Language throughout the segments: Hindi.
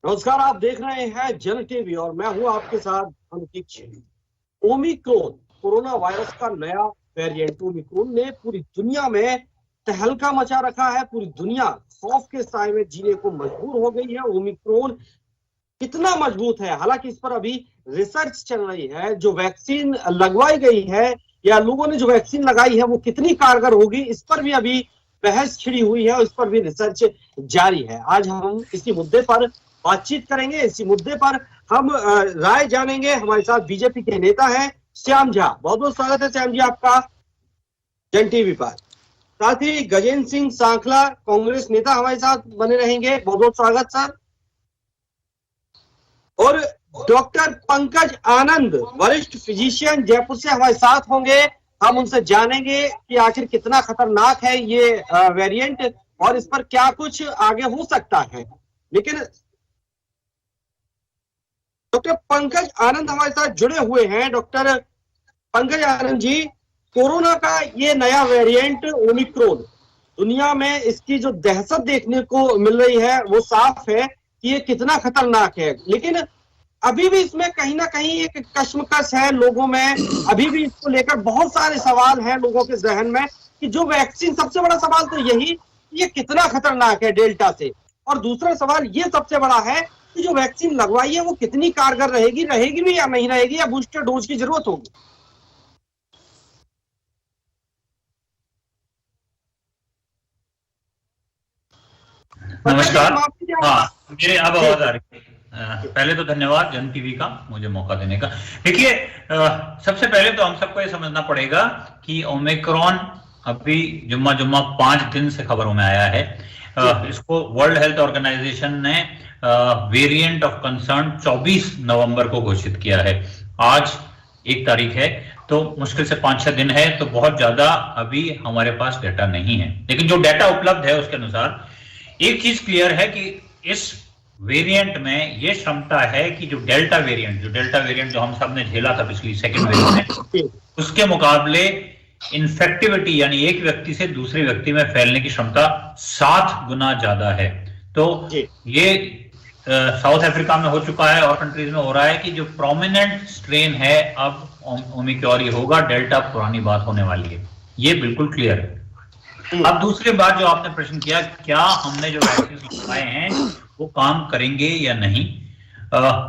नमस्कार, आप देख रहे हैं जन टीवी और मैं हूं आपके साथ अंकित। ओमिक्रॉन कोरोना वायरस का नया वेरिएंट ओमिक्रॉन ने पूरी दुनिया में तहलका मचा रखा है। पूरी दुनिया खौफ के साए में जीने को मजबूर हो गई है। ओमिक्रॉन कितना मजबूत है, हालांकि इस पर अभी रिसर्च चल रही है। जो वैक्सीन लगवाई गई है या लोगों ने जो वैक्सीन लगाई है वो कितनी कारगर होगी, इस पर भी अभी बहस छिड़ी हुई है और इस पर भी रिसर्च जारी है। आज हम इसी मुद्दे पर बातचीत करेंगे। इसी मुद्दे पर हम राय जानेंगे। हमारे साथ बीजेपी के नेता हैं श्याम झा। बहुत बहुत स्वागत है श्याम जी आपका जन टीवी पर। साथ ही गजेंद्र सिंह सांखला कांग्रेस नेता हमारे साथ बने रहेंगे। बहुत बहुत स्वागत सर। और डॉक्टर पंकज आनंद वरिष्ठ फिजिशियन जयपुर से हमारे साथ होंगे। हम उनसे जानेंगे कि आखिर कितना खतरनाक है ये वेरिएंट और इस पर क्या कुछ आगे हो सकता है। लेकिन डॉक्टर पंकज आनंद हमारे साथ जुड़े हुए हैं। डॉक्टर पंकज आनंद जी, कोरोना का ये नया वेरिएंट ओमिक्रॉन, दुनिया में इसकी जो दहशत देखने को मिल रही है वो साफ है कि ये कितना खतरनाक है। लेकिन अभी भी इसमें कहीं ना कहीं एक कश्मकश है लोगों में। अभी भी इसको लेकर बहुत सारे सवाल हैं लोगों के जहन में कि जो वैक्सीन, सबसे बड़ा सवाल तो यही, ये कितना खतरनाक है डेल्टा से। और दूसरा सवाल ये सबसे बड़ा है कि जो वैक्सीन लगवाई है वो कितनी कारगर रहेगी, रहेगी भी या नहीं रहेगी, या बूस्टर डोज की जरूरत होगी। नमस्कार। हाँ, मेरे अब आवाज आ रही है। पहले तो धन्यवाद जन टीवी का मुझे मौका देने का। देखिए, सबसे पहले तो हम सबको ये समझना पड़ेगा कि ओमिक्रॉन अभी जुम्मा 5 दिन से खबरों में आया है। इसको वर्ल्ड हेल्थ ऑर्गेनाइजेशन ने वेरिएंट ऑफ कंसर्न 24 नवंबर को घोषित किया है। आज 1 तारीख है, तो मुश्किल से 5-6 दिन है, तो बहुत ज्यादा अभी हमारे पास डाटा नहीं है। लेकिन जो डाटा उपलब्ध है उसके अनुसार एक चीज क्लियर है कि इस वेरिएंट में ये क्षमता है कि जो डेल्टा वेरिएंट जो हम सब ने झेला था पिछली सेकंड वेव में, उसके मुकाबले इन्फेक्टिविटी यानी एक व्यक्ति से दूसरे व्यक्ति में फैलने की क्षमता 7 गुना ज्यादा है। तो ये साउथ अफ्रीका में हो चुका है और कंट्रीज में हो रहा है कि जो प्रोमिनेंट स्ट्रेन है अब ओमिक्रॉन ही होगा, डेल्टा पुरानी बात होने वाली है, ये बिल्कुल क्लियर है। अब दूसरी बात जो आपने प्रश्न किया, क्या हमने जो वैक्सीन लगाए हैं वो काम करेंगे या नहीं,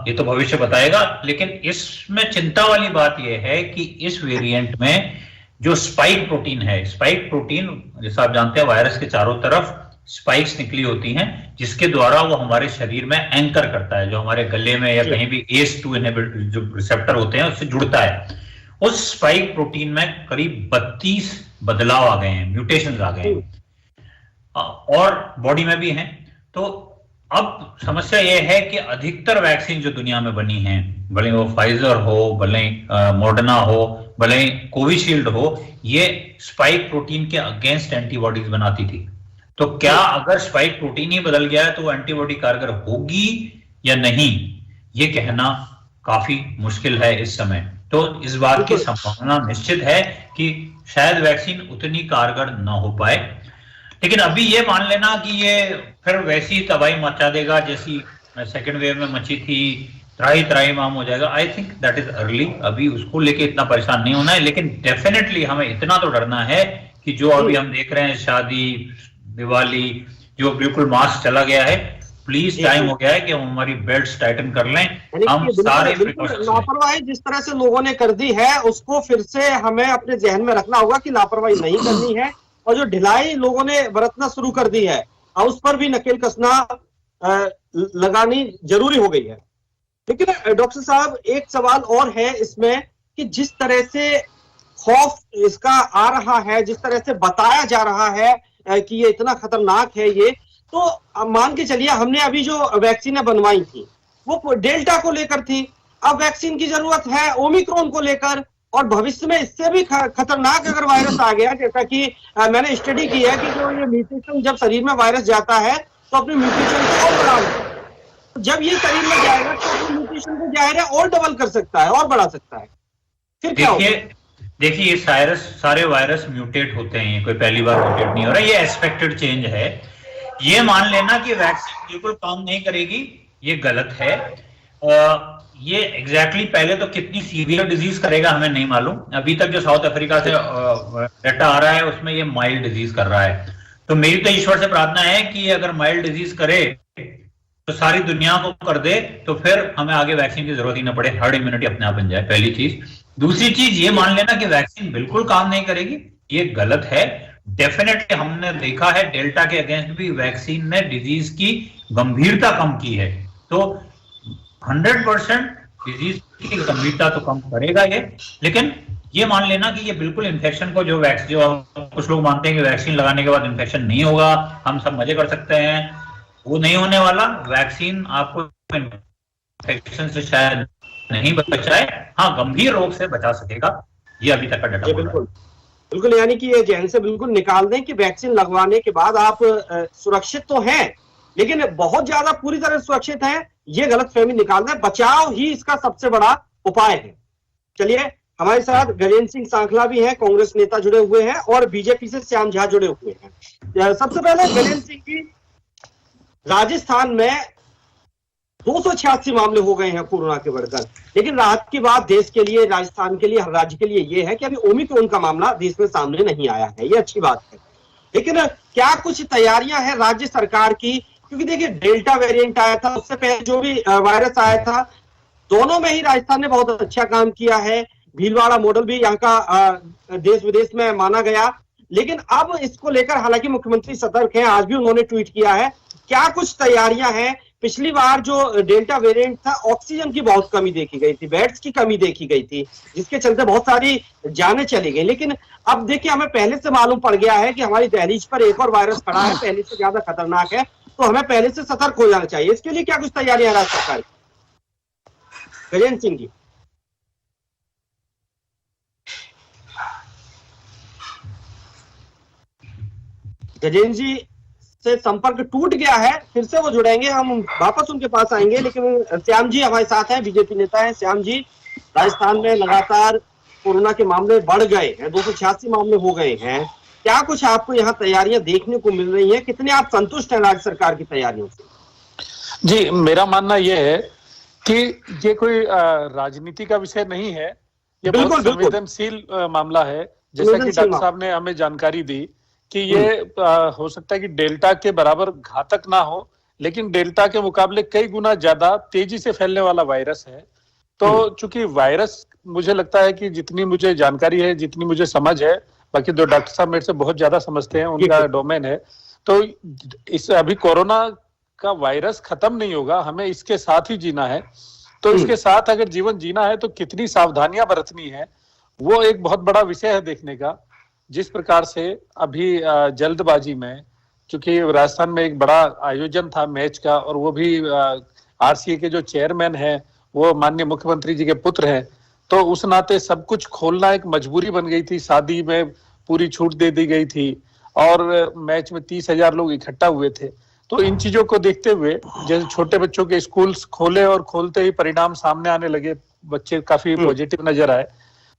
ये तो भविष्य बताएगा। लेकिन इसमें चिंता वाली बात यह है कि इस वेरिएंट में जो स्पाइक प्रोटीन है, स्पाइक प्रोटीन जैसा आप जानते हैं वायरस के चारों तरफ स्पाइक्स निकली होती हैं जिसके द्वारा वो हमारे शरीर में एंकर करता है, जो हमारे गले में या कहीं भी ACE2 इनहिबिटर जो रिसेप्टर होते हैं उससे जुड़ता है। उस स्पाइक प्रोटीन में करीब 32 बदलाव आ गए हैं, म्यूटेशंस आ गए हैं और बॉडी में भी हैं। तो अब समस्या यह है कि अधिकतर वैक्सीन जो दुनिया में बनी हैं, भले वो फाइजर हो, भले मॉडर्ना हो, भले कोविशील्ड हो, ये स्पाइक प्रोटीन के अगेंस्ट एंटीबॉडीज बनाती थी। तो क्या अगर स्पाइक प्रोटीन ही बदल गया है तो वो एंटीबॉडी कारगर होगी या नहीं, ये कहना काफी मुश्किल है इस समय। तो इस बात की संभावना निश्चित है कि शायद वैक्सीन उतनी कारगर ना हो पाए। लेकिन अभी ये मान लेना कि ये फिर वैसी तबाही मचा देगा जैसी सेकेंड वेव में मची थी, त्राही माम हो जाएगा, I think that is early. अभी उसको लेके इतना परेशान नहीं होना है। लेकिन डेफिनेटली हमें इतना तो डरना है कि जो अभी हम देख रहे हैं, शादी, दिवाली, जो बिल्कुल मास्क चला गया है, प्लीज टाइम हो गया है कि हम हमारी बेल्ट्स टाइटन कर लें। हम सारे लापरवाही जिस तरह से लोगों ने कर दी है उसको फिर से हमें अपने जहन में रखना होगा कि लापरवाही नहीं करनी है। और जो ढिलाई लोगों ने बरतना शुरू कर दी है उस पर भी नकेल कसना लगानी जरूरी हो गई है। लेकिन डॉक्टर साहब, एक सवाल और है इसमें कि जिस तरह से खौफ इसका आ रहा है, जिस तरह से बताया जा रहा है कि ये इतना खतरनाक है, ये तो मान के चलिए हमने अभी जो वैक्सीन बनवाई थी वो डेल्टा को लेकर थी, अब वैक्सीन की जरूरत है ओमिक्रॉन को लेकर, और भविष्य में इससे भी खतरनाक अगर वायरस आ गया, जैसा कि मैंने स्टडी की है कि जो ये म्यूटेशन जब शरीर में वायरस जाता है तो अपने म्यूटेशन को और बढ़ा, जब ये शरीर में जाएगा तो अपने म्यूटेशन को जाहिर है और डबल कर सकता है और बढ़ा सकता है। फिर क्या होगा? देखिए सारे वायरस म्यूटेट होते हैं, कोई पहली बार म्यूटेट नहीं हो रहा, ये एक्सपेक्टेड चेंज है। ये मान लेना कि वैक्सीन बिल्कुल काम नहीं करेगी ये गलत है। ये एग्जैक्टली पहले तो कितनी सीवियर डिजीज करेगा हमें नहीं मालूम। अभी तक जो साउथ अफ्रीका से डाटा आ रहा है उसमें ये माइल्ड डिजीज कर रहा है। तो मेरी तो ईश्वर से प्रार्थना है कि अगर माइल्ड डिजीज करे तो सारी दुनिया को कर दे, तो फिर हमें आगे वैक्सीन की जरूरत ही ना पड़े, हर्ड इम्यूनिटी अपने आप बन जाए, पहली चीज। दूसरी चीज ये मान लेना कि वैक्सीन बिल्कुल काम नहीं करेगी, ये गलत है। डेफिनेटली हमने देखा है डेल्टा के अगेंस्ट भी वैक्सीन ने डिजीज की गंभीरता कम की है। तो 100% डिजीज की गंभीरता तो कम करेगा ये, लेकिन ये मान लेना कि ये बिल्कुल इन्फेक्शन को जो कुछ लोग मानते हैं कि वैक्सीन लगाने के बाद इन्फेक्शन नहीं होगा, हम सब मजे कर सकते हैं, वो नहीं होने वाला। वैक्सीन आपको इन्फेक्शन से शायद नहीं बचाए, हाँ गंभीर रोग से बचा सकेगा, ये अभी तक का डाटा। बिल्कुल बिल्कुल, यानी कि ये जहन से बिल्कुल निकाल दें कि वैक्सीन लगवाने के बाद आप सुरक्षित तो हैं, लेकिन बहुत ज्यादा पूरी तरह सुरक्षित हैं, ये गलतफहमी निकाल दें। बचाव ही इसका सबसे बड़ा उपाय है। चलिए, हमारे साथ गजेंद्र सिंह सांखला भी हैं, कांग्रेस नेता जुड़े हुए हैं, और बीजेपी से श्याम झा जुड़े हुए हैं। सबसे पहले गजेंद्र सिंह जी, राजस्थान में 286 मामले हो गए हैं कोरोना के बढ़कर, लेकिन राहत की बात देश के लिए, राजस्थान के लिए, हर राज्य के लिए यह है कि अभी ओमिक्रॉन का मामला देश में सामने नहीं आया है, ये अच्छी बात है। लेकिन क्या कुछ तैयारियां हैं राज्य सरकार की? क्योंकि देखिए, डेल्टा वेरिएंट आया था, उससे पहले जो भी वायरस आया था, दोनों में ही राजस्थान ने बहुत अच्छा काम किया है। भीलवाड़ा मॉडल भी यहाँ का देश विदेश में माना गया। लेकिन अब इसको लेकर हालांकि मुख्यमंत्री सतर्क हैं, आज भी उन्होंने ट्वीट किया है। क्या कुछ तैयारियां हैं? पिछली बार जो डेल्टा वेरिएंट था, ऑक्सीजन की बहुत कमी देखी गई थी, बेड्स की कमी देखी गई थी, जिसके चलते बहुत सारी जानें चली गई। लेकिन अब देखिए, हमें पहले से मालूम पड़ गया है कि हमारी दहलीज पर एक और वायरस खड़ा है, पहले से ज्यादा खतरनाक है, तो हमें पहले से सतर्क हो जाना चाहिए। इसके लिए क्या कुछ तैयारियां राज्य सरकार की? गजेंद्र सिंह जी। गजेंद्र जी से संपर्क टूट गया है, फिर से वो जुड़ेंगे, हम वापस उनके पास आएंगे। लेकिन श्याम जी हमारे साथ हैं, बीजेपी नेता हैं। श्याम जी, राजस्थान में लगातार कोरोना के मामले बढ़ गए हैं, 286 मामले हो गए हैं। क्या कुछ आपको यहाँ तैयारियां देखने को मिल रही हैं? कितने आप संतुष्ट हैं राज्य सरकार की तैयारियों से? जी, मेरा मानना यह है कि ये कोई राजनीति का विषय नहीं है, ये बहुत संवेदनशील मामला है। जैसा कि डॉक्टर साहब ने हमें जानकारी दी कि ये हो सकता है कि डेल्टा के बराबर घातक ना हो, लेकिन डेल्टा के मुकाबले कई गुना ज्यादा तेजी से फैलने वाला वायरस है। तो चूंकि वायरस, मुझे लगता है कि जितनी मुझे जानकारी है, जितनी मुझे समझ है, बाकी तो डॉक्टर साहब मेरे से बहुत ज्यादा समझते हैं, उनका डोमेन है, तो इस अभी कोरोना का वायरस खत्म नहीं होगा, हमें इसके साथ ही जीना है। तो इसके साथ अगर जीवन जीना है तो कितनी सावधानियां बरतनी है, वो एक बहुत बड़ा विषय है देखने का। जिस प्रकार से अभी जल्दबाजी में, चूंकि राजस्थान में एक बड़ा आयोजन था मैच का, और वो भी आरसीए के जो चेयरमैन है वो माननीय मुख्यमंत्री जी के पुत्र हैं, तो उस नाते सब कुछ खोलना एक मजबूरी बन गई थी। शादी में पूरी छूट दे दी गई थी, और मैच में 30,000 लोग इकट्ठा हुए थे। तो इन चीजों को देखते हुए, जैसे छोटे बच्चों के स्कूल खोले और खोलते ही परिणाम सामने आने लगे, बच्चे काफी पॉजिटिव नजर आए,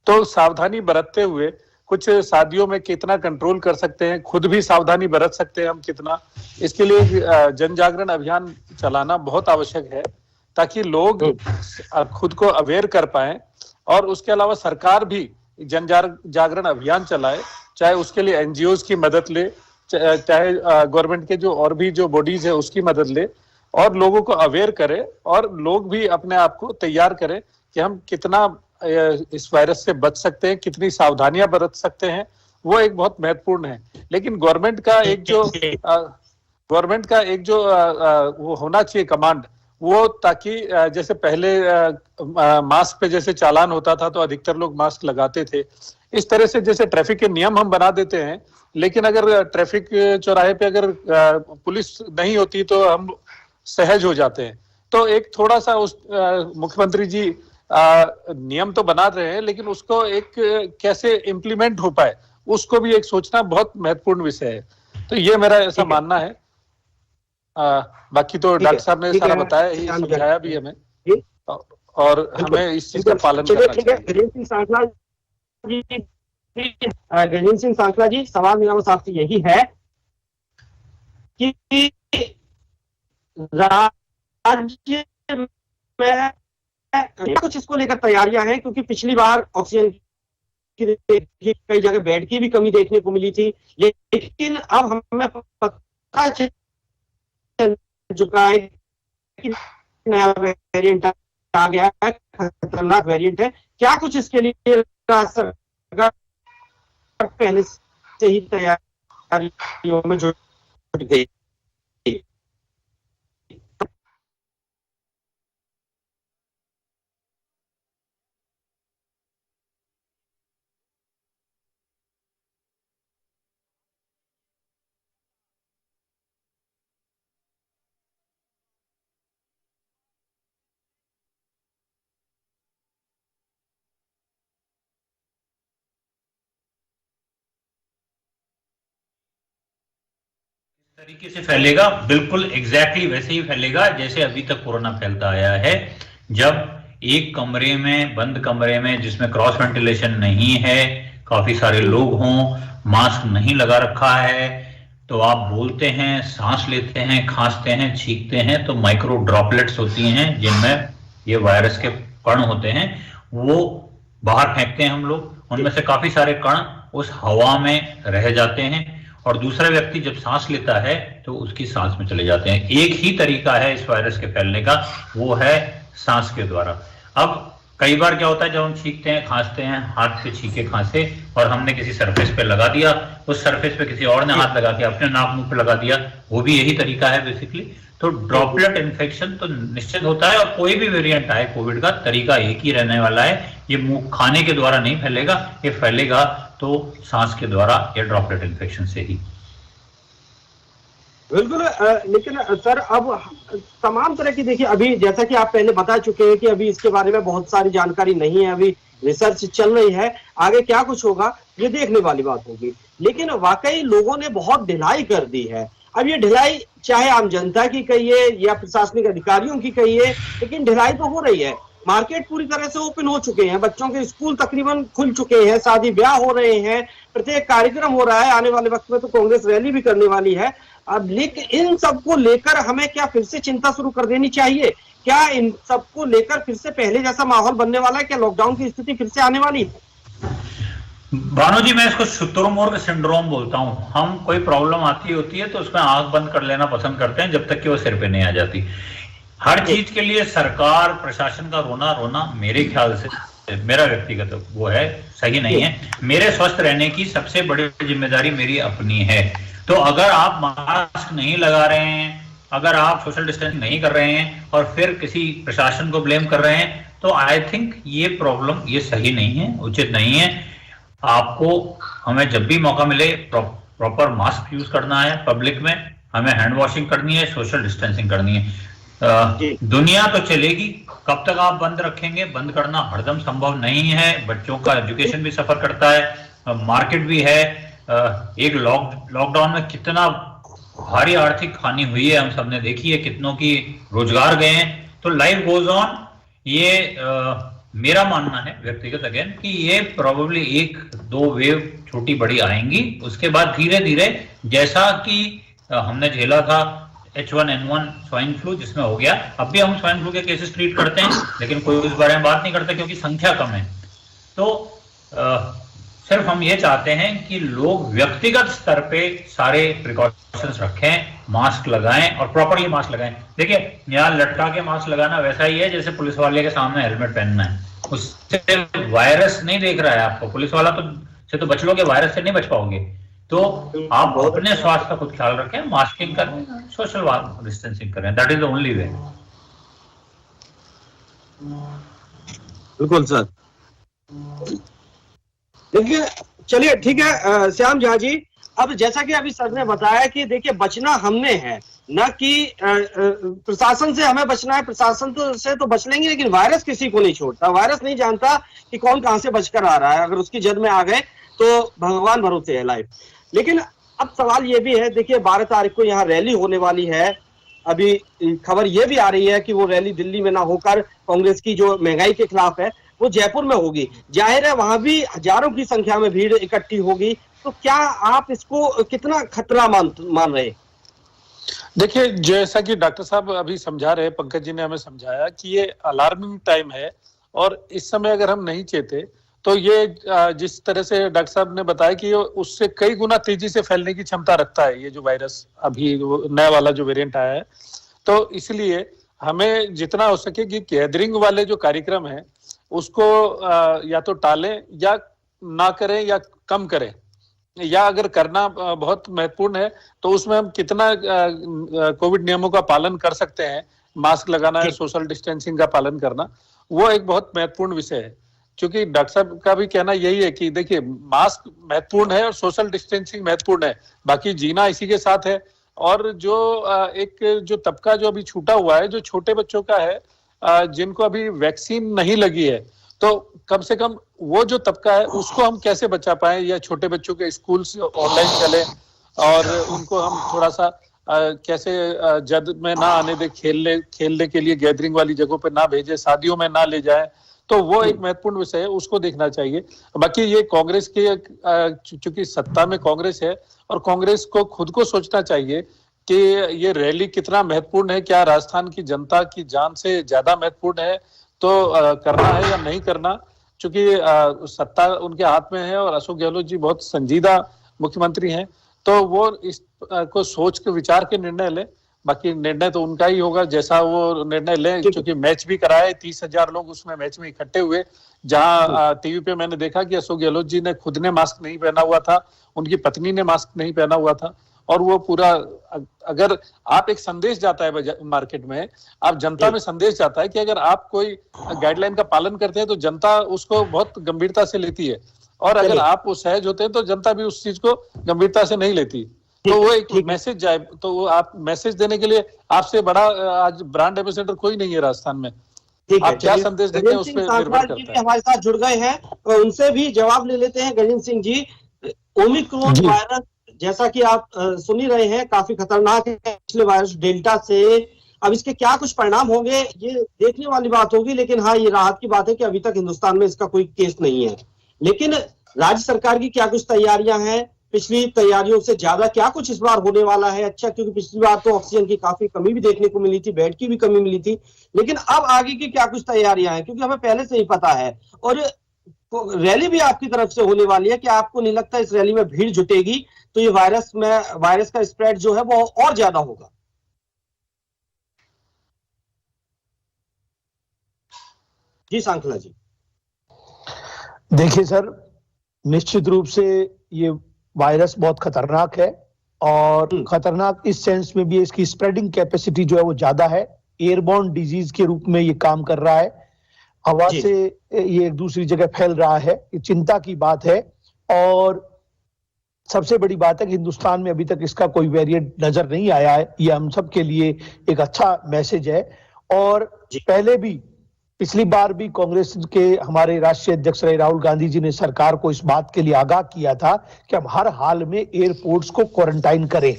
तो सावधानी बरतते हुए कुछ शादियों में कितना कंट्रोल कर सकते हैं, खुद भी सावधानी बरत सकते हैं हम कितना, इसके लिए जन जागरण अभियान चलाना बहुत आवश्यक है, ताकि लोग खुद को अवेयर कर पाए। और उसके अलावा सरकार भी जन जागरण अभियान चलाए, चाहे उसके लिए एनजीओज की मदद ले, चाहे गवर्नमेंट के जो और भी जो बॉडीज है उसकी मदद ले, और लोगों को अवेयर करे, और लोग भी अपने आप को तैयार करें कि हम कितना इस वायरस से बच सकते हैं, कितनी सावधानियां बरत सकते हैं, वो एक बहुत महत्वपूर्ण है। लेकिन गवर्नमेंट का एक जो वो होना चाहिए कमांड, वो, ताकि जैसे पहले मास्क पे जैसे चालान होता था तो अधिकतर लोग मास्क लगाते थे, इस तरह से जैसे ट्रैफिक के नियम हम बना देते हैं, लेकिन अगर ट्रैफिक चौराहे पे अगर पुलिस नहीं होती तो हम सहज हो जाते हैं। तो एक थोड़ा सा उस मुख्यमंत्री जी नियम तो बना रहे हैं, लेकिन उसको एक कैसे इम्प्लीमेंट हो पाए, उसको भी एक सोचना बहुत महत्वपूर्ण विषय है। तो ये मेरा ऐसा मानना है। बाकी तो डॉक्टर साहब ने सारा बताया ही, समझाया भी हमें, और हमें इस चीज का पालन करना चाहिए। गजेंद्र सिंह सांखला जी, सवाल मेरा साहब से यही है कि आज मैं कुछ इसको लेकर तैयारियां हैं, क्योंकि पिछली बार ऑक्सीजन की कई जगह बेड की भी कमी देखने को मिली थी, लेकिन अब हमें पता चल चुका है कि नया वेरिएंट आ गया है, खतरनाक वेरिएंट है। क्या कुछ इसके लिए पहले से ही तैयारियों में जुट गई? तरीके से फैलेगा, बिल्कुल एग्जैक्टली वैसे ही फैलेगा जैसे अभी तक कोरोना फैलता आया है। जब एक कमरे में, बंद कमरे में जिसमें क्रॉस वेंटिलेशन नहीं है, काफी सारे लोग हों, मास्क नहीं लगा रखा है, तो आप बोलते हैं, सांस लेते हैं, खांसते हैं, छींकते हैं, तो माइक्रो ड्रॉपलेट्स होती हैं जिनमें ये वायरस के कण होते हैं, वो बाहर फेंकते हैं हम लोग। उनमें से काफी सारे कण उस हवा में रह जाते हैं और दूसरा व्यक्ति जब सांस लेता है तो उसकी सांस में चले जाते हैं। एक ही तरीका है इस वायरस के फैलने का, वो है सांस के द्वारा। अब कई बार क्या होता है, जब हम छींकते हैं, खांसते हैं, हाथ पे छींके खांसे और हमने किसी सरफेस पे लगा दिया, उस सरफेस पे किसी और ने हाथ लगा के अपने नाक मुंह पे लगा दिया, वो भी यही तरीका है बेसिकली। तो ड्रॉपलेट इन्फेक्शन तो निश्चित होता है, और कोई भी वेरिएंट आए कोविड का, तरीका एक ही रहने वाला है। ये मुंह खाने के द्वारा नहीं फैलेगा, ये फैलेगा तो सांस के द्वारा या ड्रॉपलेट इन्फेक्शन से ही। बिल्कुल, लेकिन सर अब तमाम तरह की, देखिए अभी जैसा कि आप पहले बता चुके हैं कि अभी इसके बारे में बहुत सारी जानकारी नहीं है, अभी रिसर्च चल रही है, आगे क्या कुछ होगा ये देखने वाली बात होगी। लेकिन वाकई लोगों ने बहुत ढिलाई कर दी है। अब ये ढिलाई चाहे आम जनता की कहिए या प्रशासनिक अधिकारियों की कहिए, लेकिन ढिलाई तो हो रही है। मार्केट पूरी तरह से ओपन हो चुके हैं, बच्चों के स्कूल तकरीबन खुल चुके हैं, शादी ब्याह हो रहे हैं, प्रत्येक कार्यक्रम हो रहा है, आने वाले वक्त में तो कांग्रेस रैली भी करने वाली है। अब लेकिन इन सबको लेकर हमें क्या फिर से चिंता शुरू कर देनी चाहिए? क्या इन सबको लेकर फिर से पहले जैसा माहौल बनने वाला है? क्या लॉकडाउन की स्थिति फिर से आने वाली है? भानु जी, मैं इसको शुतुरमुर्ग सिंड्रोम बोलता हूं। हम कोई प्रॉब्लम आती होती है तो उसमें आंख बंद कर लेना पसंद करते हैं जब तक कि वो सिर पे नहीं आ जाती। हर चीज के लिए सरकार प्रशासन का रोना मेरे ख्याल से, मेरा व्यक्तिगत वो है, सही नहीं है। मेरे स्वस्थ रहने की सबसे बड़ी जिम्मेदारी मेरी अपनी है। तो अगर आप मास्क नहीं लगा रहे हैं, अगर आप सोशल डिस्टेंस नहीं कर रहे हैं और फिर किसी प्रशासन को ब्लेम कर रहे हैं, तो आई थिंक ये प्रॉब्लम, ये सही नहीं है, उचित नहीं है। आपको, हमें जब भी मौका मिले प्रॉपर मास्क यूज करना है, पब्लिक में हमें हैंड वॉशिंग करनी है, सोशल डिस्टेंसिंग करनी है। दुनिया तो चलेगी, कब तक आप बंद रखेंगे? बंद करना हरदम संभव नहीं है, बच्चों का एजुकेशन भी सफर करता है, मार्केट भी है। एक लॉकडाउन में कितना भारी आर्थिक हानि हुई है, हम सबने देखी है, कितनों की रोजगार गए हैं। तो लाइफ गोज ऑन। ये मेरा मानना है व्यक्तिगत अगेन कि ये प्रोबेबली 1-2 वेव छोटी बड़ी आएंगी, उसके बाद धीरे धीरे जैसा कि हमने झेला था H1N1 स्वाइन फ्लू जिसमें हो गया, अब भी हम स्वाइन फ्लू के केसेस ट्रीट करते हैं, लेकिन कोई उस बारे में बात नहीं करता क्योंकि संख्या कम है। तो सिर्फ हम ये चाहते हैं कि लोग व्यक्तिगत स्तर पे सारे प्रिकॉशंस रखें, मास्क लगाएं और प्रॉपरली मास्क लगाएं। देखिए, यहाँ लटका के मास्क लगाना वैसा ही है जैसे पुलिस वाले के सामने हेलमेट पहनना है, उससे वायरस नहीं देख रहा है आपको, पुलिस वाला तो बच लोगे, वायरस से नहीं बच पाओगे। तो आप अपने स्वास्थ्य का खुद ख्याल रखें, मास्किंग करें, सोशल डिस्टेंसिंग करें, that is the only way. बिल्कुल सर। देखिए, चलिए ठीक है श्याम झा जी, अब जैसा कि अभी सर ने बताया कि देखिए बचना हमने है, न कि प्रशासन से हमें बचना है। प्रशासन से तो बच लेंगे, लेकिन वायरस किसी को नहीं छोड़ता। वायरस नहीं जानता कि कौन कहां से बचकर आ रहा है, अगर उसकी जद में आ गए तो भगवान भरोसे है लाइफ। लेकिन अब सवाल ये भी है, देखिए 12 तारीख को यहाँ रैली होने वाली है। अभी खबर ये भी आ रही है कि वो रैली दिल्ली में ना होकर कांग्रेस की जो महंगाई के खिलाफ है वो जयपुर में होगी। जाहिर है वहां भी हजारों की संख्या में भीड़ इकट्ठी होगी। तो क्या आप इसको कितना खतरा मान रहे? देखिए, जैसा कि डॉक्टर साहब अभी समझा रहे, पंकज जी ने हमें समझाया कि ये अलार्मिंग टाइम है और इस समय अगर हम नहीं चेते तो ये जिस तरह से डॉक्टर साहब ने बताया कि ये उससे कई गुना तेजी से फैलने की क्षमता रखता है, ये जो वायरस अभी नया वाला जो वेरिएंट आया है। तो इसलिए हमें जितना हो सके कि गैदरिंग वाले जो कार्यक्रम है उसको या तो टालें या ना करें या कम करें, या अगर करना बहुत महत्वपूर्ण है तो उसमें हम कितना कोविड नियमों का पालन कर सकते हैं, मास्क लगाना है, सोशल डिस्टेंसिंग का पालन करना, वो एक बहुत महत्वपूर्ण विषय है। क्योंकि डॉक्टर साहब का भी कहना यही है कि देखिए, मास्क महत्वपूर्ण है और सोशल डिस्टेंसिंग महत्वपूर्ण है, बाकी जीना इसी के साथ है। और जो एक जो तबका जो अभी छूटा हुआ है, जो छोटे बच्चों का है, जिनको अभी वैक्सीन नहीं लगी है, तो कम से कम वो जो तबका है उसको हम कैसे बचा पाए, या छोटे बच्चों के स्कूल ऑनलाइन चले और उनको हम थोड़ा सा कैसे जद में ना आने दे, खेलने के लिए गैदरिंग वाली जगहों पे ना भेजे, शादियों में ना ले जाए, तो वो एक महत्वपूर्ण विषय है, उसको देखना चाहिए। बाकी ये कांग्रेस के, चूंकि सत्ता में कांग्रेस है और कांग्रेस को खुद को सोचना चाहिए कि ये रैली कितना महत्वपूर्ण है, क्या राजस्थान की जनता की जान से ज्यादा महत्वपूर्ण है, तो करना है या नहीं करना। चूंकि सत्ता उनके हाथ में है और अशोक गहलोत जी बहुत संजीदा मुख्यमंत्री हैं, तो वो इस को सोच के विचार के निर्णय ले। बाकी निर्णय तो उनका ही होगा, जैसा वो निर्णय ले। क्योंकि मैच भी कराए, 30,000 लोग उसमें मैच में इकट्ठे हुए, जहां टीवी पे मैंने देखा कि अशोक गहलोत जी ने खुद ने मास्क नहीं पहना हुआ था, उनकी पत्नी ने मास्क नहीं पहना हुआ था, और वो पूरा, अगर आप एक संदेश जाता है मार्केट में, आप जनता में संदेश जाता है कि अगर आप कोई गाइडलाइन का पालन करते हैं तो जनता उसको बहुत गंभीरता से लेती है, और अगर आप वो सहज होते हैं तो जनता भी उस चीज को गंभीरता से नहीं लेती। तो वो एक मैसेज जाए, तो वो आप मैसेज देने के लिए आपसे बड़ा आज ब्रांड एम्बेसडर कोई नहीं है राजस्थान में। आप क्या संदेश देते हैं उस पर निर्भर करता है। हमारे साथ जुड़ गए हैं, उनसे भी जवाब ले लेते हैं। गजेंद्र सिंह जी, ओमिक्रॉन वायरस जैसा कि आप सुन ही रहे हैं, काफी खतरनाक है पिछले वायरस डेल्टा से। अब इसके क्या कुछ परिणाम होंगे ये देखने वाली बात होगी, लेकिन हाँ, ये राहत की बात है कि अभी तक हिंदुस्तान में इसका कोई केस नहीं है। लेकिन राज्य सरकार की क्या कुछ तैयारियां हैं, पिछली तैयारियों से ज्यादा क्या कुछ इस बार होने वाला है? अच्छा, क्योंकि पिछली बार तो ऑक्सीजन की काफी कमी भी देखने को मिली थी, बेड की भी कमी मिली थी, लेकिन अब आगे की क्या कुछ तैयारियां हैं? क्योंकि हमें पहले से ही पता है, और रैली भी आपकी तरफ से होने वाली है, कि आपको नहीं लगता इस रैली में भीड़ जुटेगी तो ये वायरस का स्प्रेड जो है वो और ज्यादा होगा? जी सांखला जी। देखिए सर, निश्चित रूप से ये वायरस बहुत खतरनाक है, और खतरनाक इस सेंस में भी है, इसकी स्प्रेडिंग कैपेसिटी जो है वो ज्यादा है, एयरबॉर्न डिजीज के रूप में ये काम कर रहा है, हवा से ये एक दूसरी जगह फैल रहा है। ये चिंता की बात है, और सबसे बड़ी बात है कि हिंदुस्तान में अभी तक इसका कोई वेरिएंट नजर नहीं आया है। ये हम सब के लिए एक अच्छा मैसेज है। और पहले भी, पिछली बार भी कांग्रेस के हमारे राष्ट्रीय अध्यक्ष रहे राहुल गांधी जी ने सरकार को इस बात के लिए आगाह किया था कि हम हर हाल में एयरपोर्ट्स को क्वारंटाइन करें,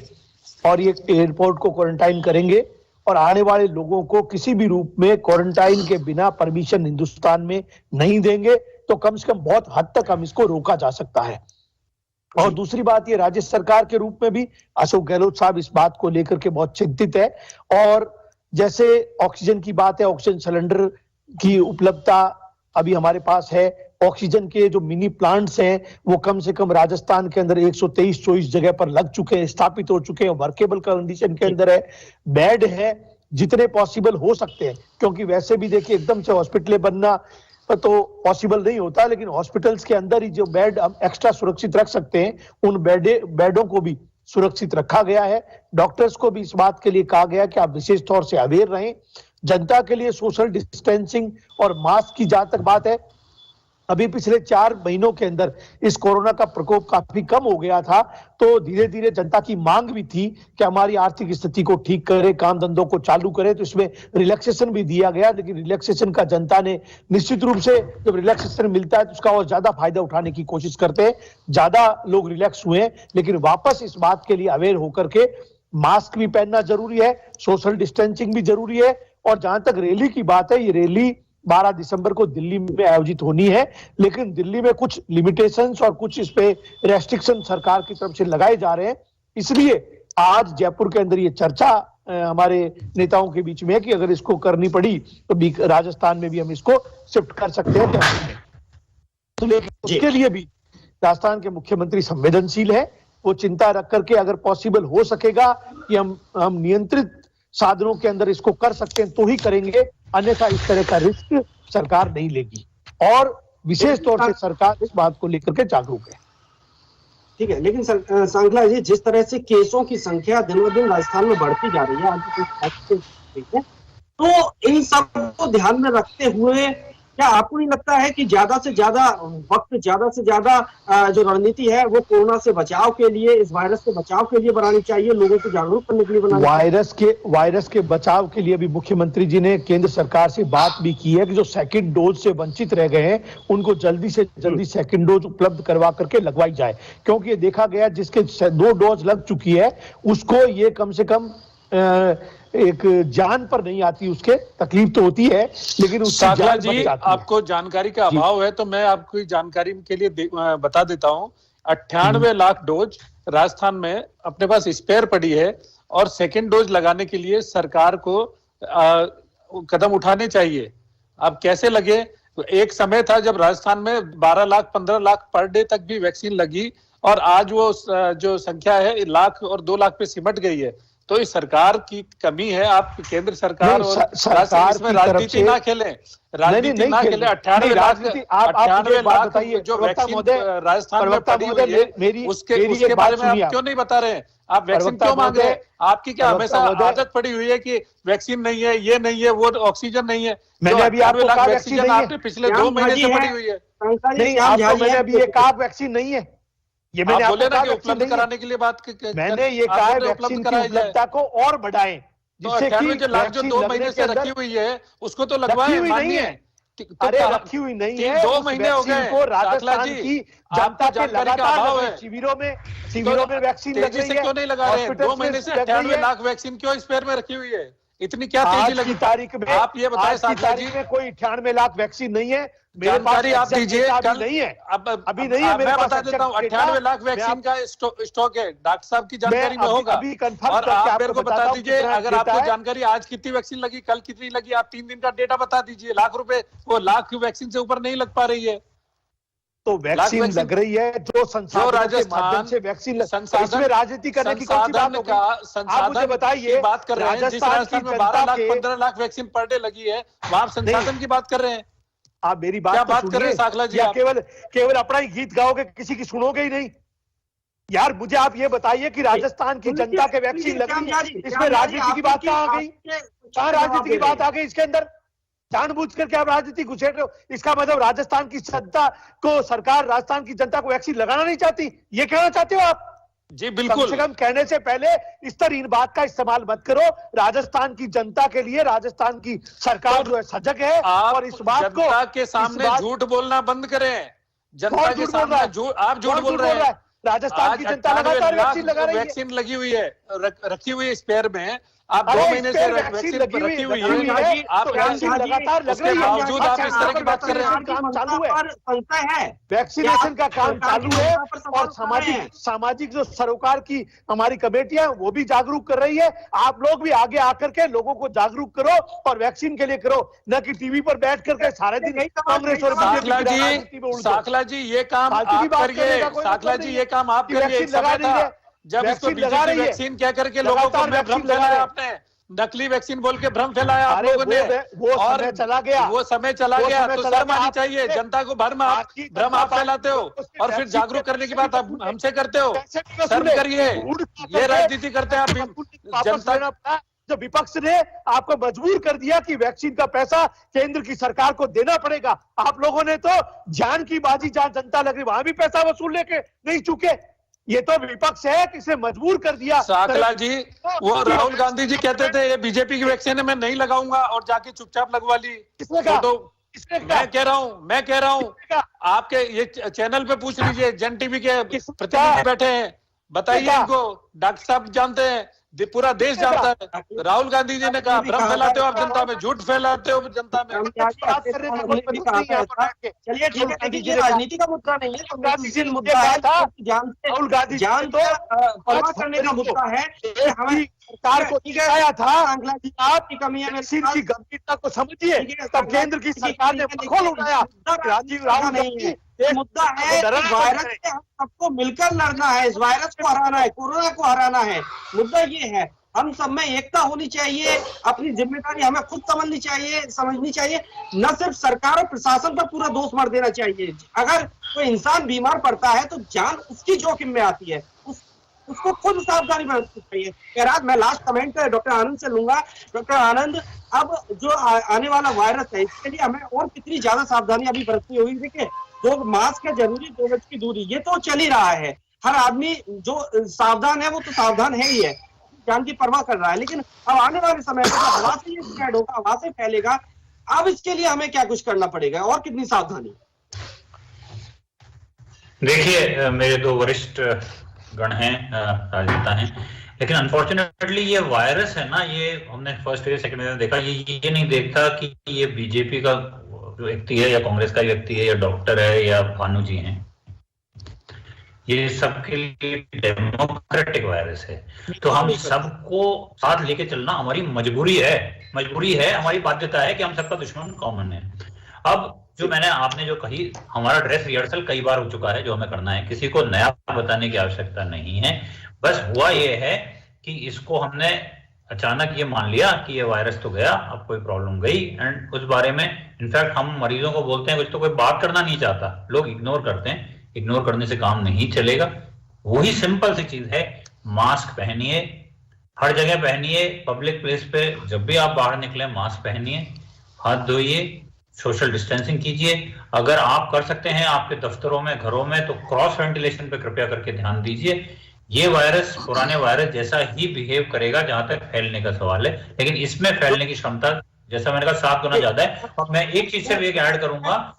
और ये एयरपोर्ट को क्वारंटाइन करेंगे, और आने वाले लोगों को किसी भी रूप में क्वारंटाइन के बिना परमिशन हिंदुस्तान में नहीं देंगे, तो कम से कम बहुत हद तक हम इसको रोका जा सकता है। और दूसरी बात, ये राज्य सरकार के रूप में भी अशोक गहलोत साहब इस बात को लेकर के बहुत चिंतित है। और जैसे ऑक्सीजन की बात है, ऑक्सीजन सिलेंडर की उपलब्धता अभी हमारे पास है, ऑक्सीजन के जो मिनी प्लांट्स हैं वो कम से कम राजस्थान के अंदर 123-24 जगह पर लग चुके हैं, स्थापित हो चुके हैं, वर्केबल कंडीशन के अंदर है, बेड है जितने पॉसिबल हो सकते हैं, क्योंकि वैसे भी देखिए एकदम से हॉस्पिटल बनना तो पॉसिबल नहीं होता, लेकिन हॉस्पिटल्स के अंदर ही जो बेड हम एक्स्ट्रा सुरक्षित रख सकते हैं, उन बेडों को भी सुरक्षित रखा गया है। डॉक्टर्स को भी इस बात के लिए कहा गया कि आप विशेष तौर से अवेयर रहें। जनता के लिए सोशल डिस्टेंसिंग और मास्क की जहां तक बात है, अभी पिछले 4 महीनों के अंदर इस कोरोना का प्रकोप काफी कम हो गया था, तो धीरे धीरे जनता की मांग भी थी कि हमारी आर्थिक स्थिति को ठीक करे, काम धंधों को चालू करे, तो इसमें रिलैक्सेशन भी दिया गया। लेकिन रिलैक्सेशन का जनता ने निश्चित रूप से, जब रिलैक्सेशन मिलता है तो उसका और ज्यादा फायदा उठाने की कोशिश करते हैं। ज्यादा लोग रिलैक्स हुए, लेकिन वापस इस बात के लिए अवेयर होकर के मास्क भी पहनना जरूरी है, सोशल डिस्टेंसिंग भी जरूरी है। और जहां तक रैली की बात है, ये रैली 12 दिसंबर को दिल्ली में आयोजित होनी है, लेकिन दिल्ली में कुछ लिमिटेशंस और कुछ इस पे रेस्ट्रिक्शन सरकार की तरफ से लगाए जा रहे हैं, इसलिए आज जयपुर के अंदर ये चर्चा हमारे नेताओं के बीच में है कि अगर इसको करनी पड़ी तो राजस्थान में भी हम इसको शिफ्ट कर सकते हैं जयपुर में। तो लेकिन उसके लिए भी राजस्थान के मुख्यमंत्री संवेदनशील है, वो चिंता रख करके अगर पॉसिबल हो सकेगा कि हम नियंत्रित साधनों के अंदर इसको कर सकते हैं तो ही करेंगे, अन्यथा इस तरह का रिस्क सरकार नहीं लेगी। और विशेष तौर से सरकार इस बात को लेकर के जागरूक है। ठीक है, लेकिन सांखला जी, जिस तरह से केसों की संख्या दिन ब दिन राजस्थान में बढ़ती जा रही है, तो इन सब को ध्यान में रखते हुए क्या आपको नहीं लगता है कि ज्यादा से ज्यादा वक्त, ज्यादा से ज्यादा जो रणनीति है वो कोरोना से बचाव के लिए, इस वायरस से बचाव के लिए बनानी चाहिए, लोगों को जागरूक करने के लिए बनानी चाहिए? वायरस के बचाव के लिए भी मुख्यमंत्री जी ने केंद्र सरकार से बात भी की है कि जो सेकंड डोज से वंचित रह गए हैं उनको जल्दी से जल्दी सेकंड डोज उपलब्ध करवा करके लगवाई जाए, क्योंकि ये देखा गया जिसके 2 डोज लग चुकी है उसको ये कम से कम एक जान पर नहीं आती, उसके तकलीफ तो होती है लेकिन उसकी जान जी बच जाती आपको जानकारी का अभाव है तो मैं आपको जानकारी के लिए बता देता हूं। 98 लाख डोज राजस्थान में अपने पास स्पेयर पड़ी है और सेकंड डोज लगाने के लिए सरकार को कदम उठाने चाहिए। अब कैसे लगे, तो एक समय था जब राजस्थान में 12 लाख 15 लाख पर डे तक भी वैक्सीन लगी और आज वो जो संख्या है 1 लाख और 2 लाख पे सिमट गई है। तो इस सरकार की कमी है। आप केंद्र सरकार और सरकार में राजनीति ना खेले, राजनीति ना खेले। 98 लाख बताइए जो वैक्सीन राजस्थान में पड़ी हुई है उसके बारे में आप क्यों नहीं बता रहे हैं? आप वैक्सीन क्यों मांग रहे हैं? आपकी क्या हमेशा आदत पड़ी हुई है कि वैक्सीन नहीं है, ये नहीं है, वो ऑक्सीजन नहीं है? मैंने अभी आपको कहा वैक्सीन नहीं है, आपने पिछले 2 महीने से पड़ी हुई है। नहीं, आपको मैंने अभी ये कहा वैक्सीन नहीं है, ये मैंने बोले ना कि उपलब्ध कराने के लिए बात मैंने ये कहा है वैक्सीन की उपलब्धता को और बढ़ाएं, जिससे कि लाख जो 2 महीने से रखी हुई है उसको तो लगवाएं। नहीं है, अरे रखी हुई नहीं है, 2 महीने हो गए को राजस्थान की जनता के लगातार शिविरों में वैक्सीन लग रही है, क्यों नहीं लगा रहे? 2 महीने से 98 लाख वैक्सीन क्यों स्पेयर में रखी हुई है? इतनी क्या तेजी लगी तारीख में? आप ये बताएं साखला जी। में कोई 98 लाख वैक्सीन नहीं है, जानकारी आप दीजिए। कल नहीं है, अभी नहीं है, मैं बता देता हूँ 98 लाख वैक्सीन का स्टॉक है, डॉक्टर साहब की जानकारी में होगा। और आप मेरे को बता दीजिए, अगर आपको जानकारी आज कितनी वैक्सीन लगी, कल कितनी लगी, आप 3 दिन का डेटा बता दीजिए। लाख रुपए, वो लाख वैक्सीन से ऊपर नहीं लग पा रही है। तो वैक्सीन लग रही है, जो संसाधन के माध्यम से वैक्सीन, इसमें राजनीति करने की कौन सी बात होगी? आप मुझे बताइए, बात कर रहे हैं राजस्थान की 12 lakh 15 lakh vaccine per day लगी है, वहां संसाधन की बात कर रहे हैं। आप मेरी बात क्या बात कर रहे हैं साखला जी? या केवल अपना ही गीत गाओगे, किसी की सुनोगे ही नहीं? यार मुझे आप ये बताइए कि राजस्थान की जनता के वैक्सीन लग रही है, इसमें राजनीति की बात कहाँ आ गई? कहाँ राजनीति की बात आ गई इसके अंदर? जानबूझकर के आप राजनीति घुसेड़ रहे हो, इसका मतलब राजस्थान की जनता को, सरकार राजस्थान की जनता को वैक्सीन लगाना नहीं चाहती, ये कहना चाहते हो आप? जी बिल्कुल। कम से कम कहने से पहले इस तरह बात का इस्तेमाल मत करो। राजस्थान की जनता के लिए राजस्थान की सरकार जो है सजग है, और इस बात को जनता के सामने झूठ बोलना बंद करें। जनता के सामने आप झूठ बोल रहे हैं। राजस्थान की जनता लगातार वैक्सीन लगा रही है, वैक्सीन लगी हुई है, रखी हुई है स्पेयर में। आप 2 महीने से वैक्सीन रखी हुई है, आप लगातार लग रही है, बावजूद आप इस तरह की बात कर रहे हैं। काम चालू है, वैक्सीनेशन का काम चालू है, और सामाजिक जो सरोकार की हमारी कमेटियां वो भी जागरूक कर रही है। आप लोग भी आगे आकर के लोगों को जागरूक करो और वैक्सीन के लिए करो, न कि टीवी पर बैठ करके सारे दिन कांग्रेस और साखला जी ये काम आप करिए। साखला जी ये काम आप करिए। लगा रही है, जब इसको बीजेपी वैक्सीन कह करके लोगों को भ्रम फैलाया आपने, नकली वैक्सीन बोल के भ्रम फैलाया आप लोगों ने, और चला गया, वो समय चला गया। तो शर्म आनी चाहिए। जनता को भ्रम आप फैलाते हो और फिर जागरूक करने की बात आप हमसे करते हो। शर्म करिए, ये राजनीति करते हैं आप। जनता, जो विपक्ष ने आपको मजबूर कर दिया कि वैक्सीन का पैसा केंद्र की सरकार को देना पड़ेगा, आप लोगों ने तो जान की बाजी, जहां जनता लग रही वहां भी पैसा वसूल लेके नहीं चुके। ये तो विपक्ष है, किसे मजबूर कर दिया। साखला जी, वो राहुल गांधी जी कहते थे ये बीजेपी की वैक्सीन है, मैं नहीं लगाऊंगा, और जाके चुपचाप लगवा ली। किसने कहा? मैं कह रहा हूँ आपके ये चैनल पे पूछ लीजिए, जन टीवी के प्रतिनिधि बैठे हैं, बताइए इनको। डॉक्टर साहब जानते हैं, पूरा देश जानता है। राहुल गांधी जी ने कहा भ्रम फैलाते हो आप जनता में, झूठ फैलाते हो जनता में। चलिए ठीक है, देखिए राजनीति का मुद्दा नहीं है, संवेदनशील मुद्दा है, राहुल गांधी जान तो परवाह करने का मुद्दा है कि हमें सरकार को दिखाया था आपकी कमियां में सिर की गंभीरता को समझिए, तब केंद्र की सरकार ने बखोल उठाया। राजीव राहुल नहीं है, ये मुद्दा है वायरस से हम सबको मिलकर लड़ना है, इस वायरस को हराना है, कोरोना को हराना है। मुद्दा ये है, हम सब में एकता होनी चाहिए, अपनी जिम्मेदारी हमें खुद समझनी चाहिए, न सिर्फ सरकार और प्रशासन पर पूरा दोष मत देना चाहिए। अगर कोई इंसान बीमार पड़ता है तो जान उसकी जोखिम में आती है, उसको खुद सावधानी बरतनी चाहिए। मैं लास्ट कमेंट डॉक्टर आनंद से लूंगा। डॉक्टर आनंद, अब जो आने वाला वायरस है इसके लिए हमें और कितनी ज्यादा सावधानी अभी बरतनी होगी। देखिए, 2 मास्क है जरूरी, 2 गज की दूरी, ये तो चल ही रहा है, हर आदमी जो सावधान है वो तो सावधान है ही है, जान की परवाह कर रहा है। लेकिन अब आने वाले समय में हवा से ये स्प्रेड होगा, हवा से फैलेगा, अब इसके लिए हमें क्या कुछ करना पड़ेगा और कितनी सावधानी? देखिए, मेरे 2 वरिष्ठ गण हैं, राजनेता हैं, लेकिन अनफॉर्चुनेटली ये वायरस है ना, ये हमने फर्स्ट ईयर सेकंड ईयर में देखा, ये नहीं देखता कि ये बीजेपी का जो व्यक्ति है या कांग्रेस का व्यक्ति है या डॉक्टर है या भानु जी हैं, ये सबके लिए डेमोक्रेटिक वायरस है। तो हम सबको साथ लेके चलना हमारी मजबूरी है, हमारी बाध्यता है कि हम सबका दुश्मन कॉमन है। अब जो आपने जो कही, हमारा ड्रेस रिहर्सल कई बार हो चुका है, जो हमें करना है, किसी को नया बताने की आवश्यकता नहीं है। बस हुआ ये है कि इसको हमने अचानक ये मान लिया कि ये वायरस तो गया, अब कोई प्रॉब्लम गई, एंड उस बारे में इनफैक्ट हम मरीजों को बोलते हैं कुछ तो कोई बात करना नहीं चाहता, लोग इग्नोर करते हैं। इग्नोर करने से काम नहीं चलेगा। वही सिंपल सी चीज है, मास्क पहनिए, हर जगह पहनिए, पब्लिक प्लेस पे जब भी आप बाहर निकले मास्क पहनिए, हाथ धोइए, सोशल डिस्टेंसिंग कीजिए। अगर आप कर सकते हैं आपके दफ्तरों में, घरों में, तो क्रॉस वेंटिलेशन पे कृपया करके ध्यान दीजिए। ये वायरस पुराने वायरस जैसा ही बिहेव करेगा जहां तक फैलने का सवाल है, लेकिन इसमें फैलने की क्षमता, जैसा मैंने कहा, 7 गुना ज्यादा है। और मैं एक चीज से भी ऐड करूंगा,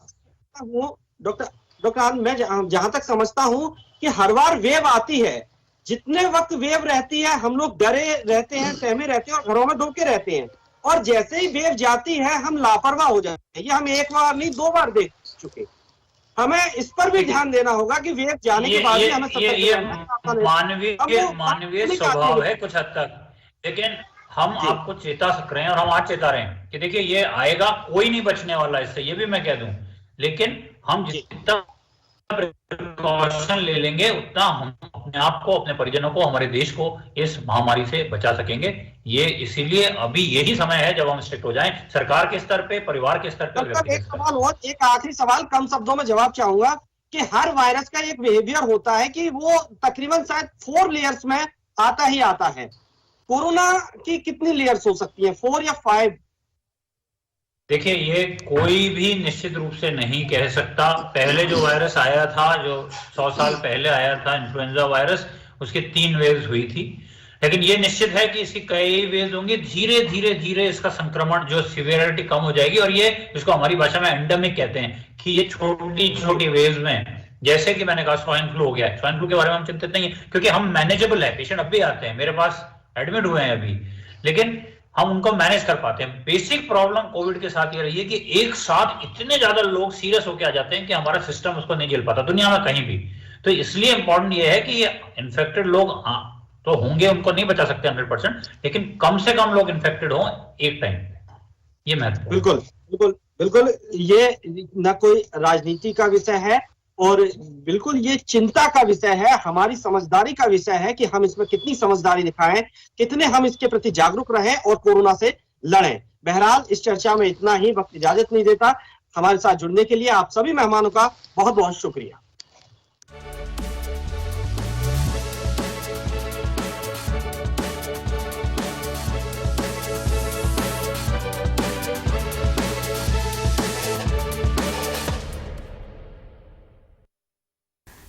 डॉक्टर मैं जहां तक समझता हूं कि हर बार वेव आती है, जितने वक्त वेव रहती है हम लोग डरे रहते हैं, सहमे रहते हैं और घरों में डोके रहते हैं, और जैसे ही वेव जाती है हम लापरवाह हो जाते हैं। ये हम 1 बार नहीं 2 बार देख चुके। हमें इस पर भी ध्यान देना होगा कि वेव जाने के बाद भी हमें मानवीय स्वभाव है कुछ हद तक, लेकिन हम आपको चेता सक रहे हैं और हम आज चेता रहे हैं कि देखिए ये आएगा, कोई नहीं बचने वाला इससे, ये भी मैं कह दूं। लेकिन हम जितना प्रिकॉशन ले लेंगे उतना हम अपने आप को, अपने परिजनों को, हमारे देश को इस महामारी से बचा सकेंगे। ये इसीलिए अभी यही समय है जब हम स्ट्रिक्ट हो जाएं, सरकार के स्तर पे, परिवार के स्तर पे। एक सवाल और, एक आखिरी सवाल, कम शब्दों में जवाब चाहूंगा कि हर वायरस का एक बिहेवियर होता है कि वो तकरीबन शायद 4 लेयर्स में आता ही आता है। कोरोना की कितनी लेयर्स हो सकती है, 4 या 5? देखिए, ये कोई भी निश्चित रूप से नहीं कह सकता। पहले जो वायरस आया था, जो 100 साल पहले आया था, इन्फ्लुएंजा वायरस, उसके 3 वेव्स हुई थी। लेकिन ये निश्चित है कि इसकी कई वेव्स होंगी, धीरे धीरे धीरे इसका संक्रमण, जो सिवियरिटी कम हो जाएगी, और ये इसको हमारी भाषा में एंडेमिक कहते हैं कि ये छोटी छोटी वेव्स में, जैसे कि मैंने कहा स्वाइन फ्लू हो गया है। स्वाइन फ्लू के बारे में हम चिंतित नहीं है क्योंकि हम मैनेजेबल है, पेशेंट अब भी आते हैं, मेरे पास एडमिट हुए हैं अभी, लेकिन हम उनको मैनेज कर पाते हैं। बेसिक प्रॉब्लम कोविड के साथ ये रही है कि एक साथ इतने ज्यादा लोग सीरियस होकर आ जाते हैं कि हमारा सिस्टम उसको नहीं झेल पाता, दुनिया में कहीं भी। तो इसलिए इंपॉर्टेंट ये है कि ये इन्फेक्टेड लोग तो होंगे, उनको नहीं बचा सकते 100%, लेकिन कम से कम लोग इन्फेक्टेड हों एक टाइम पे, ये महत्वपूर्ण। बिल्कुल बिल्कुल बिल्कुल, ये न कोई राजनीति का विषय है और बिल्कुल ये चिंता का विषय है, हमारी समझदारी का विषय है कि हम इसमें कितनी समझदारी दिखाएं, कितने हम इसके प्रति जागरूक रहें और कोरोना से लड़ें। बहरहाल इस चर्चा में इतना ही, वक्त इजाजत नहीं देता। हमारे साथ जुड़ने के लिए आप सभी मेहमानों का बहुत बहुत शुक्रिया।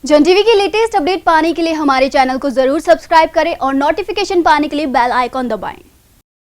जन टीवी की लेटेस्ट अपडेट पाने के लिए हमारे चैनल को जरूर सब्सक्राइब करें और नोटिफिकेशन पाने के लिए बेल आइकॉन दबाएं।